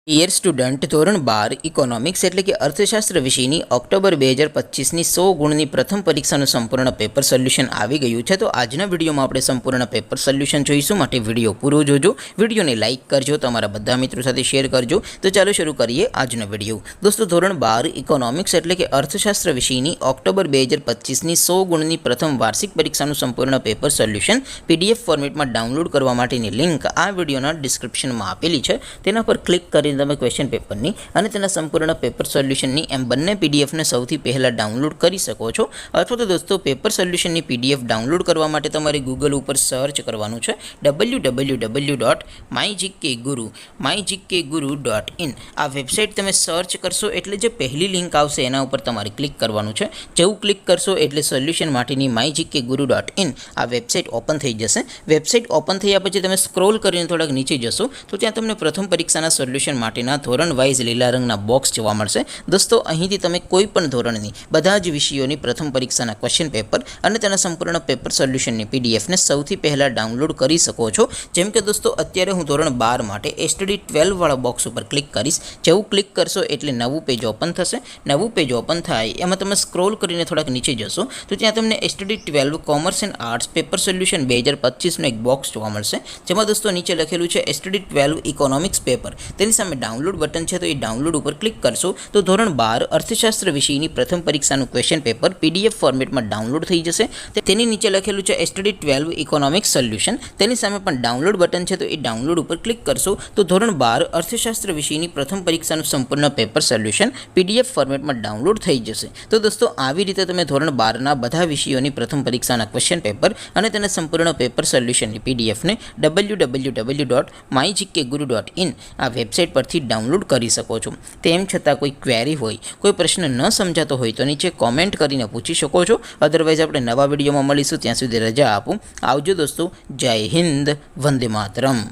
Dear student, ધોરણ 12 economics એટલે કે અર્થશાસ્ત્ર વિષયની ઓક્ટોબર 2025ની 100 ગુણની પ્રથમ પરીક્ષાનું સંપૂર્ણ પેપર સોલ્યુશન આવી ગયું છે. તો આજના વિડીયોમાં આપણે સંપૂર્ણ પેપર સોલ્યુશન જોઈશું, માટે વિડીયો પૂરો જોજો. વિડીયોને લાઇક કરજો, તમારા બધા મિત્રો સાથે શેર કરજો. તો ચાલો શરૂ કરીએ આજનો વિડીયો. દોસ્તો, ધોરણ 12 ઇકોનોમિક્સ એટલે કે અર્થશાસ્ત્ર વિષયની ઓક્ટોબર 2025ની 100 ગુણની પ્રથમ વાર્ષિક પરીક્ષાનું સંપૂર્ણ પેપર સોલ્યુશન PDF ફોર્મેટમાં ડાઉનલોડ કરવા માટેની લિંક આ વિડીયોના ડિસ્ક્રિપ્શનમાં આપેલી છે. તેના પર ક્લિક કરી તમે ક્વેશ્ચન પેપરની અને તેના સંપૂર્ણ પેપર સોલ્યુશનની એમ બંને PDFને સૌથી પહેલાં ડાઉનલોડ કરી શકો છો. અથવા તો દોસ્તો, પેપર સોલ્યુશનની PDF ડાઉનલોડ કરવા માટે તમારે ગૂગલ ઉપર સર્ચ કરવાનું છે www.mygkguru.in. આ વેબસાઇટ તમે સર્ચ કરશો એટલે જે પહેલી લિંક આવશે એના ઉપર તમારે ક્લિક કરવાનું છે. જેવું ક્લિક કરશો એટલે સોલ્યુશન માટેની mygkguru.in આ વેબસાઇટ ઓપન થઈ જશે. વેબસાઇટ ઓપન થયા પછી તમે સ્ક્રોલ કરીને થોડાક નીચે જશો તો ત્યાં તમને પ્રથમ પરીક્ષાના સોલ્યુશન માટેના ધોરણ વાઇઝ લીલા રંગના બોક્સ જોવા મળશે. દોસ્તો, અહીંથી તમે કોઈ પણ ધોરણની બધા જ વિષયોની પ્રથમ પરીક્ષાના ક્વેશ્ચન પેપર અને તેના સંપૂર્ણ પેપર સોલ્યુશનની PDFને સૌથી પહેલાં ડાઉનલોડ કરી શકો છો. જેમ કે દોસ્તો, અત્યારે હું ધોરણ 12 માટે STD 12 વાળા બોક્સ ઉપર ક્લિક કરીશ. જેવું ક્લિક કરશો એટલે નવું પેજ ઓપન થશે. નવું પેજ ઓપન થાય એમાં તમે સ્ક્રોલ કરીને થોડાક નીચે જશો તો ત્યાં તમને STD 12 commerce and arts paper solution 2025નું એક બોક્સ જોવા મળશે. જેમાં દોસ્તો નીચે લખેલું છે STD 12 ઇકોનોમિક્સ પેપર. તેની સામે ડાઉનલોડ બટન છે, તો એ ડાઉનલોડ ઉપર ક્લિક કરશો તો ધોરણ 12 અર્થશાસ્ત્ર વિષયની પ્રથમ પરીક્ષાનું ક્વેશ્ચન પેપર PDF ફોર્મેટમાં ડાઉનલોડ થઈ જશે. તેની નીચે લખેલું છે STD 12 ઇકોનોમિક્સ સોલ્યુશન. તેની સામે પણ ડાઉનલોડ બટન છે, તો એ ડાઉનલોડ ઉપર ક્લિક કરશો તો ધોરણ 12 અર્થશાસ્ત્ર વિષયની પ્રથમ પરીક્ષાનું સંપૂર્ણ પેપર સોલ્યુશન PDF ફોર્મેટમાં ડાઉનલોડ થઈ જશે. તો દોસ્તો, આવી રીતે તમે ધોરણ 12ના બધા વિષયોની પ્રથમ પરીક્ષાના ક્વેશ્ચન પેપર અને તેના સંપૂર્ણ પેપર સોલ્યુશનની PDFને www.mygkguru.in આ વેબસાઇટ પરથી ડાઉનલોડ કરી શકો છો. તેમ છતાં કોઈ ક્વેરી હોય, કોઈ પ્રશ્ન ન સમજાતો હોય તો નીચે કોમેન્ટ કરીને પૂછી શકો છો. અધરવાઇઝ આપણે નવા વિડીયોમાં મળીશું. ત્યાં સુધી રજા આપું. આવજો દોસ્તો. જય હિન્દ. વંદે માતરમ.